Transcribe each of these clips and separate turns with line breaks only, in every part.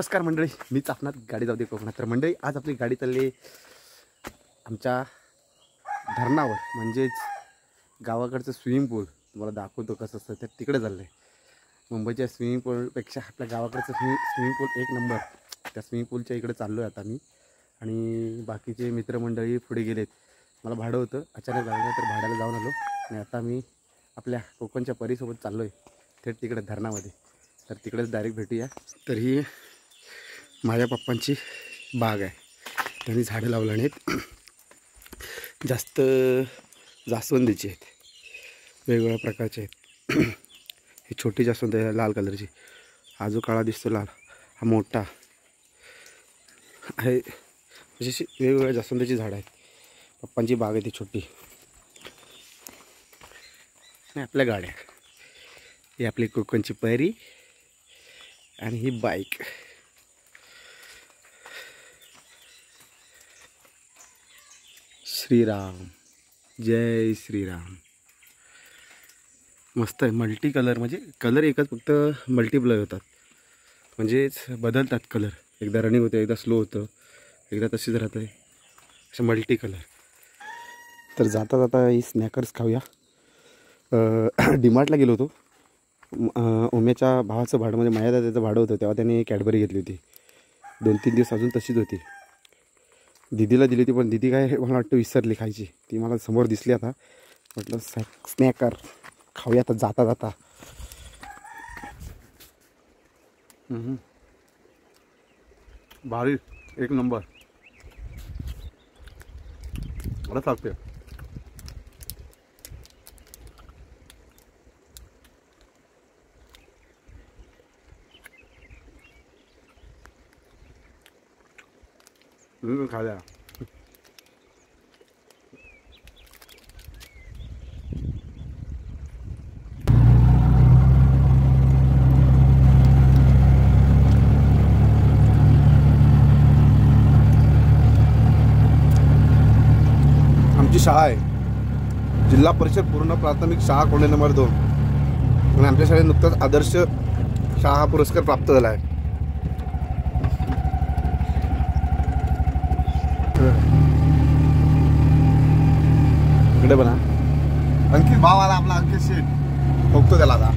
नमस्कार मंडळी, मी चापणात गाडी जाऊ दे कोकणात. तर मंडळी, आज आपली गाडी चालली आमच्या धरणावर, म्हणजेच गावाकडचं स्विमिंग पूल. तुम्हाला दाखवतो कसं असतं. तर तिकडे चाललं आहे. मुंबईच्या स्विमिंग पूलपेक्षा आपल्या गावाकडचं स्विमिंग पूल एक नंबर. त्या स्विमिंग पूलच्या इकडे चाललो आहे आता मी, आणि बाकीचे मित्रमंडळी पुढे गेलेत. मला भाडं होतं, अचानक लागलं तर भाड्याला जाऊन आलो. आणि आता मी आपल्या कोकणच्या परीसोबत चाललो आहे थेट तिकडे धरणामध्ये. तर तिकडेच डायरेक्ट भेटूया. तर ही माझ्या पप्पांची बाग आहे. त्यांनी झाडं लावलं नाहीत, जास्त जास्वंदीची आहेत, वेगवेगळ्या प्रकारचे आहेत. ही छोटी जास्वंद आहे लाल कलरची, हा जो काळा दिसतो लाल, हा मोठा आहे. अशी वेगवेगळ्या जास्वंदीची झाडं आहेत. पप्पांची बाग आहे ती छोटी. आणि आपल्या गाड्या, ही आपली कोकणची परी आणि ही बाईक. श्रीराम, जय श्रीराम. मस्त आहे. मल्टी कलर, म्हणजे कलर एकच, फक्त मल्टिप्लाय होतात, म्हणजेच बदलतात कलर. एकदा रनिंग होतं, एकदा स्लो होतं, एकदा तशीच राहतं आहे, असं मल्टी कलर. तर जाता जाता ही स्नॅकर्स खाऊया. डीमार्टला गेलो होतो. ओम्याच्या भावाचं भाडं, म्हणजे माझ्या त्याचं भाडं होतं, तेव्हा त्याने कॅडबरी घेतली होती. 2-3 दिवस अजून तशीच होती. दीदीला दिली होती, पण दीदी काय मला वाटतं विसरली खायची. ती मला समोर दिसली. आता म्हटलं स्नॅकर खाऊया आता जाता जाता. भारी, एक नंबर. मला सांगते खाल्या. आमची शाळा आहे जिल्हा परिषद पूर्ण प्राथमिक शाळा कोल्हे नंबर 2. आणि आमच्या शाळेत नुकताच आदर्श शाळा हा पुरस्कार प्राप्त झाला आहे. इकडे बना अंकित भाव आला आपला, अंकित शेठ बघतो त्याला आता.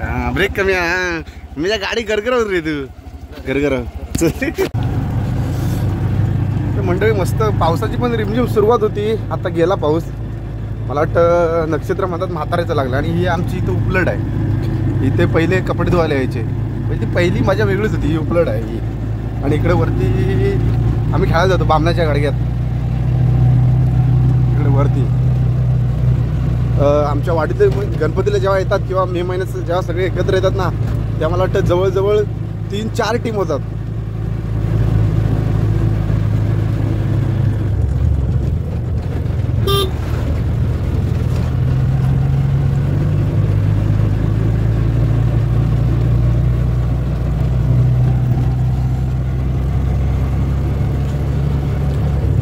हां, ब्रेक कमी आहे. मी त्या गाडी गरगर होत रे, तू गरगर. मंडळी, मस्त पावसाची पण रिमझिम सुरुवात होती. आता गेला पाऊस. मला वाटतं नक्षत्र म्हणतात म्हाताऱ्याचं लागलं. आणि ही आमची इथं उपलड आहे. इथे पहिले कपडे धुवायला यायचे, म्हणजे ती पहिली मजा वेगळीच होती. ही उपलड आहे ही. आणि इकडे वरती आम्ही खेळायला जातो बामणाच्या गाडग्यात. इकडे वरती आमच्या वाडीतले गणपतीला जेव्हा येतात किंवा मे महिन्यात जेव्हा सगळे एकत्र येतात ना, तेव्हा मला वाटतं जवळजवळ 3-4 टीम होतात.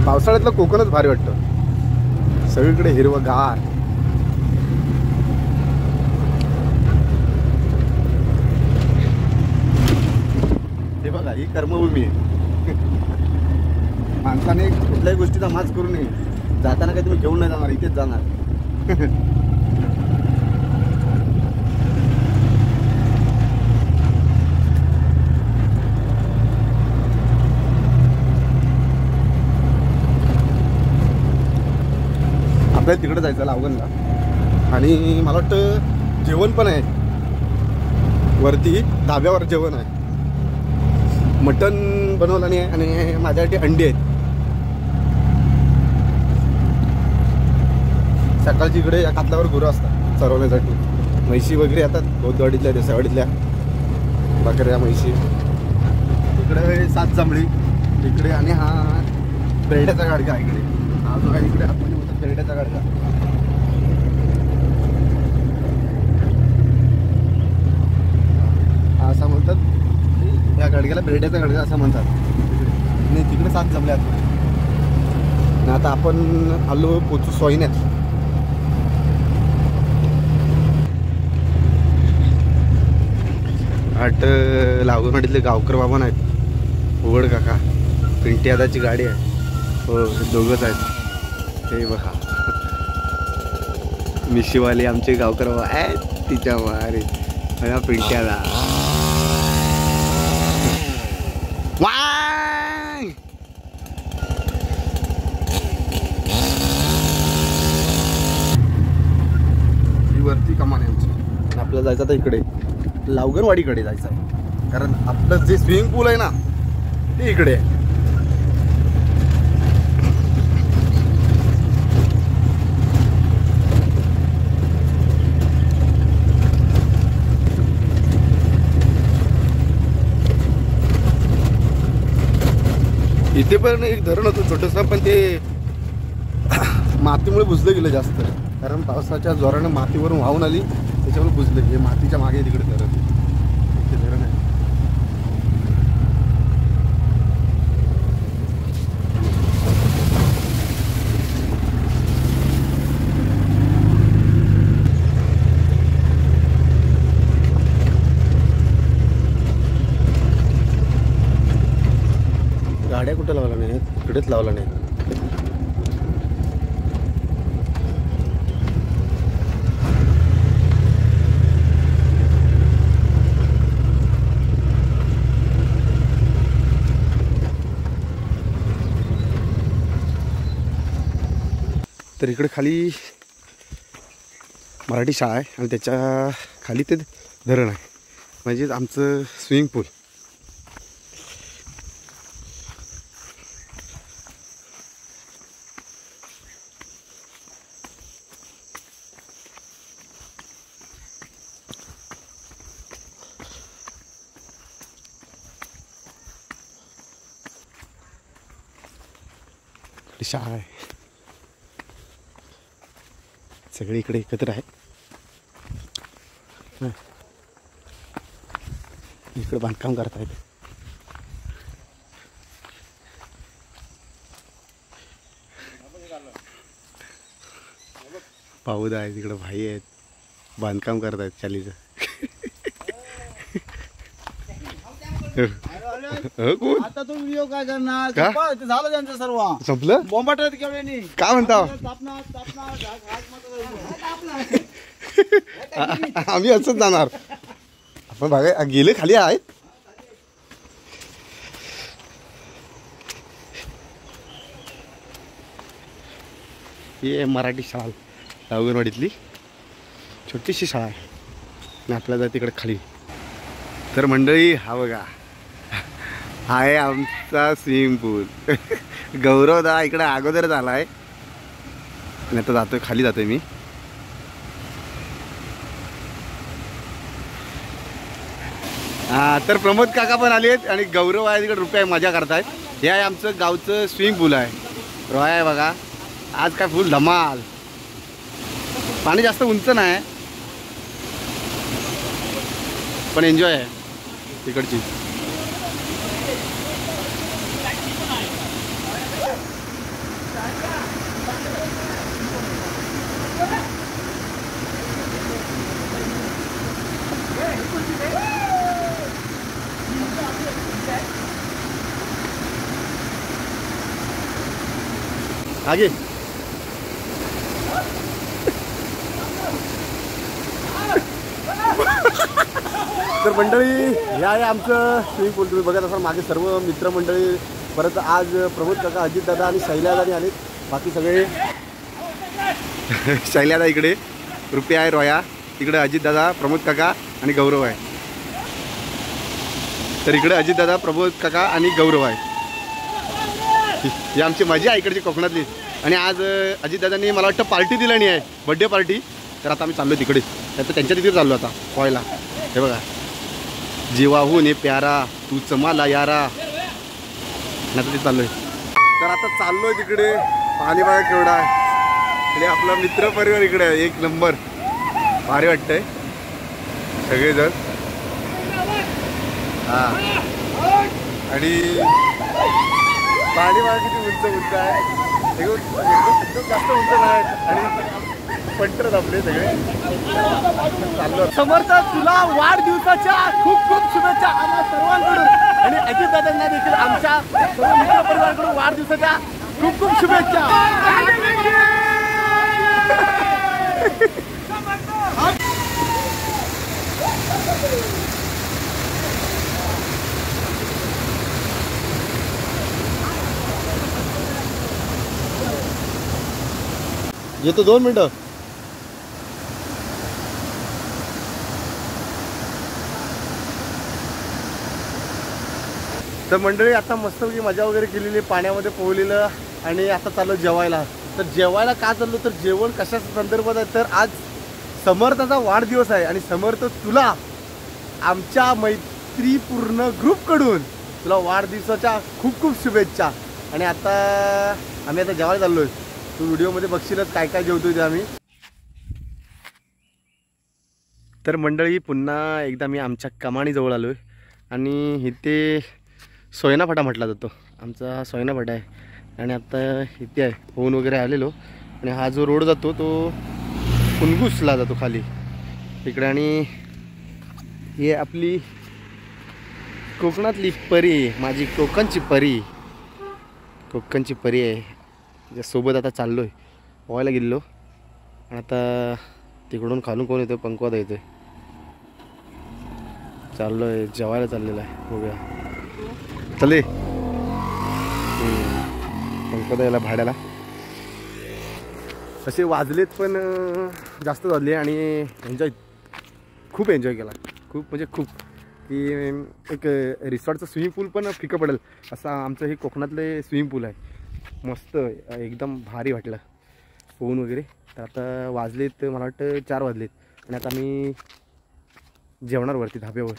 पावसाळ्यातलं कोकणच भारी वाटतं. सगळीकडे हिरवंगार. हे बघा, ही कर्मभूमी आहे. माणसाने कुठल्याही गोष्टीचा माज करू नये. जाताना काही तुम्ही घेऊन नाही जाणार, इथेच जाणार. आपल्याला तिकडे जायचं लावगणला. आणि मला वाटतं जेवण पण आहे वरती, धाब्यावर जेवण आहे. मटण बनवलं नाही, आणि माझ्यासाठी अंडी आहेत. सकाळची इकडे या कातल्यावर गुरं असतात चरवण्यासाठी. म्हैशी वगैरे येतात गौदवाडीतल्या, देसावाडीतल्या बकऱ्या, म्हैशी. इकडे 7 जांभळी इकडे. आणि हा बेरड्याचा गाडगा आहे इकडे. हा जो आहे इकडे आपण बेरड्याचा गाडगा. असं म्हणतात, या गाडग्याला बेरड्याचा गाडगा असं म्हणतात. आणि तिकडे 7 जमल्यात. आणि आता आपण आलो पोचू सोयण्यात. घाट लागवडीतले गावकर बाबा नाहीत, उघड काका, पिंटी दादाची गाडी आहे. हो दोघंच आहेत. हे बघा मिशीवाले आमचे गावकर बाबा आहेत तिच्या मारे. पिंटी दादा वरती कमान आहे आमची. आपल्याला जायचं आता इकडे लावगणवाडीकडे जायचं आहे, कारण आपलं जे स्विमिंग पूल आहे ना ते इकडे आहे. इथे पण एक धरण होतं छोटंसं, पण ते मातीमुळे बुजलं गेलं जास्त, कारण पावसाच्या जोरानं मातीवरून वाहून आली त्याच्यामुळे बुजलं. हे मातीच्या मागे तिकडे धरण, ते धरण आहे. गाड्या कुठं लावल्या नाहीत, इकडेच लावल्या नाहीत. तर इकडे खाली मराठी शाळा आहे आणि त्याच्या खाली ते धरण आहे, म्हणजे आमचं स्विमिंग पूल. शाळा आहे, सगळे इकडे एकत्र आहे. इकडे बांधकाम करतायत. पाऊदा आहे तिकडे, भाई आहेत बांधकाम करतायत चालीचं.
आता तो व्हिडिओ काय करणार, झालं त्यांचं सर्व
संपलं.
बोंबाटत केवढ्यानी
काय म्हणता आम्ही असंच जाणार. आपण बघा गेले खाली आहेत. ही मराठी शाळा लावगणवाडीतली छोटीशी शाळा आहे आणि आपल्याला जायचं तिकडे खाली. तर मंडळी हा बघा हा आहे आमचा स्विमिंग पूल. गौरवदा इकडे अगोदर झाला आहे आणि आता जातोय खाली, जातोय मी. तर प्रमोद काका पण आले आहेत आणि गौरव आहे तिकडे, रुपये मजा करतायत. हे आहे आमचं गावचं स्विमिंग पूल आहे. रोय आहे बघा, आज काय फुल धमाल. पाणी जास्त उंच नाही पण एन्जॉय आहे तिकडची. आगे तर मंडळी हे आहे आमचं स्विमिंग पूल. तुम्ही बघत असाल मागे सर्व मित्रमंडळी. परत आज प्रमोद काका, अजितदादा आणि शैल्यादानी आलेत. बाकी सगळे शैल्यादा इकडे, रुपया आहे, रोया इकडे, अजितदादा, प्रमोद काका आणि गौरव आहे. तर इकडे अजितदादा, प्रमोद काका आणि गौरव आहे. ही आमची मजा आहे इकडची कोकणातली. आणि आज अजितदादांनी मला वाटतं पार्टी दिली नाही आहे, बड्डे पार्टी. तर आता आम्ही चाललो तिकडे, तर त्यांच्या तिथे चाललो आता पोहायला. हे बघा, जीवाहून हे प्यारा तूच मला यारा, आता ते चाललोय. तर आता चाललोय तिकडे. पाणी बघा केवढा आहे. आणि आपला मित्र परिवार इकडे आहे, एक नंबर भारी वाटतंय सगळेजण. हां, आणि पाणी बघा किती उंच उंच आहे. एकदम जास्त उंच नाही. आणि पंटर आपले सगळे चाललो. समर्थ तुला वाढदिवसाच्या खूप खूप शुभेच्छा आम्हा सर्वांकडून आणि अजित दादांना देखील आमच्या सर्व मित्र परिवाराकडून वाढदिवसाच्या खूप खूप शुभेच्छा. येतो 2 मिनिटं. तर मंडळी आता मस्तपैकी मजा वगैरे केलेली, पाण्यामध्ये पोहलेलं आणि आता चाललो जेवायला. तर जेवायला का चाललो तर जेवण कशाच्या संदर्भात आहे तर आज समर्थाचा वाढदिवस आहे आणि समर्थ तुला आमच्या मैत्रीपूर्ण ग्रुपकडून तुला वाढदिवसाच्या खूप खूप शुभेच्छा. आणि आता आम्ही आता जेवायला चाललो आहे. तू व्हिडिओमध्ये बघशीलच काय काय जेवतोय ते आम्ही. तर मंडळी पुन्हा एकदा मी आमच्या कमानीजवळ आलो आहे आणि इथे सोयना फाटा म्हटला जातो. आमचा सोयना फाटा आहे आणि आता इथे आहे फोन वगैरे आलेलो. आणि हा जो रोड जातो तो कुनगुसला जातो खाली इकडे. आणि हे आपली कोकणातली परी, माझी कोकणची परी आहे. त्याच्यासोबत आता चाललो आहे, पोहायला गेलो. आणि आता तिकडून खालून कोण येतो, पंकवादा येतोय. चाललो आहे जेवायला चाललेला आहे. बघूया चले पंकवादा याला भाड्याला. तसे वाजलेत पण जास्त वाजले आणि खूप एन्जॉय केला. खूप म्हणजे खूप की एक रिसॉर्टचं स्विमिंग पूल पण फिकं पडेल असं आमचं हे कोकणातले स्विमिंग पूल आहे. मस्त एकदम भारी वाटलं पोहून वगैरे. तर आता वाजलेत मला वाटतं 4 वाजलेत आणि आता मी जेवणार वरती धाब्यावर.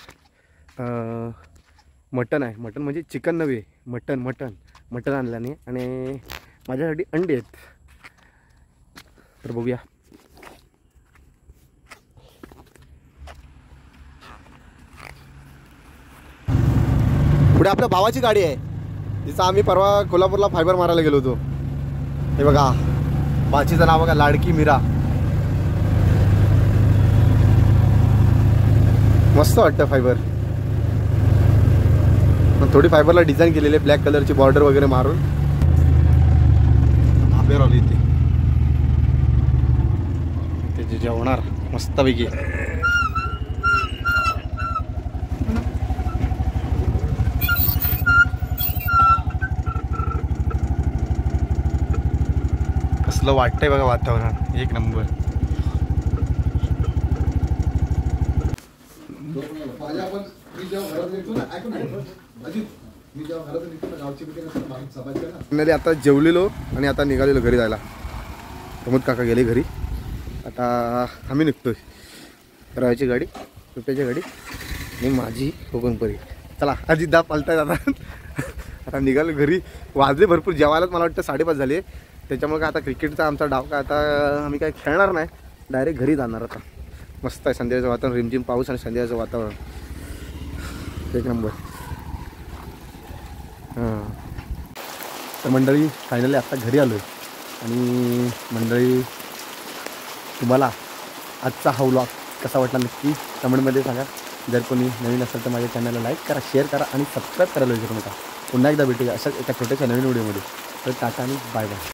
मटण आहे, मटण म्हणजे चिकन नव्हे, मटण आणल्याने आणि माझ्यासाठी अंडे आहेत. तर बघूया. पुढे आपल्या भावाची गाडी आहे, तिचं आम्ही परवा कोल्हापूरला फायबर मारायला गेलो होतो. हे बघा बाचीचं नाव बघा, लाडकी मीरा. मस्त वाटतं फायबर. थोडी फायबरला डिझाईन केलेली आहे, ब्लॅक कलरची बॉर्डर वगैरे मारून. धाब्यावर आली ते जेवणार मस्तपैकी. कसलं वाटतंय बघा वातावरण, एक नंबर. आता जेवलेलो आणि आता निघालेलो घरी जायला. प्रमोद काका गेले घरी. आता आम्ही निघतोय. रव्याची गाडी, रुपयाची गाडी आणि माझी कोकणपरी. चला अजित दा पालताय आता. आता निघालो घरी. वाजले भरपूर, जेवायलाच मला वाटतं 5:30 झाले. त्याच्यामुळे काय आता क्रिकेटचा आमचा डाव काय आता आम्ही काय खेळणार नाही, डायरेक्ट घरी जाणार. आता मस्त आहे संध्याकाळचं वातावरण, रिमझिम पाऊस आणि संध्याकाळचं वातावरण एक नंबर. तर मंडळी फायनली आत्ता घरी आलो आहे. आणि मंडळी तुम्हाला आजचा हा व्लॉग कसा वाटला नक्की कमेंटमध्ये सांगा. जर कोणी नवीन असेल तर माझ्या चॅनलला लाईक करा, शेअर करा आणि सबस्क्राईब करायला विसरू नका. पुन्हा एकदा भेटूया अशाच एका छोट्याशा नवीन व्हिडिओमध्ये. तर टाटा आणि बाय बाय.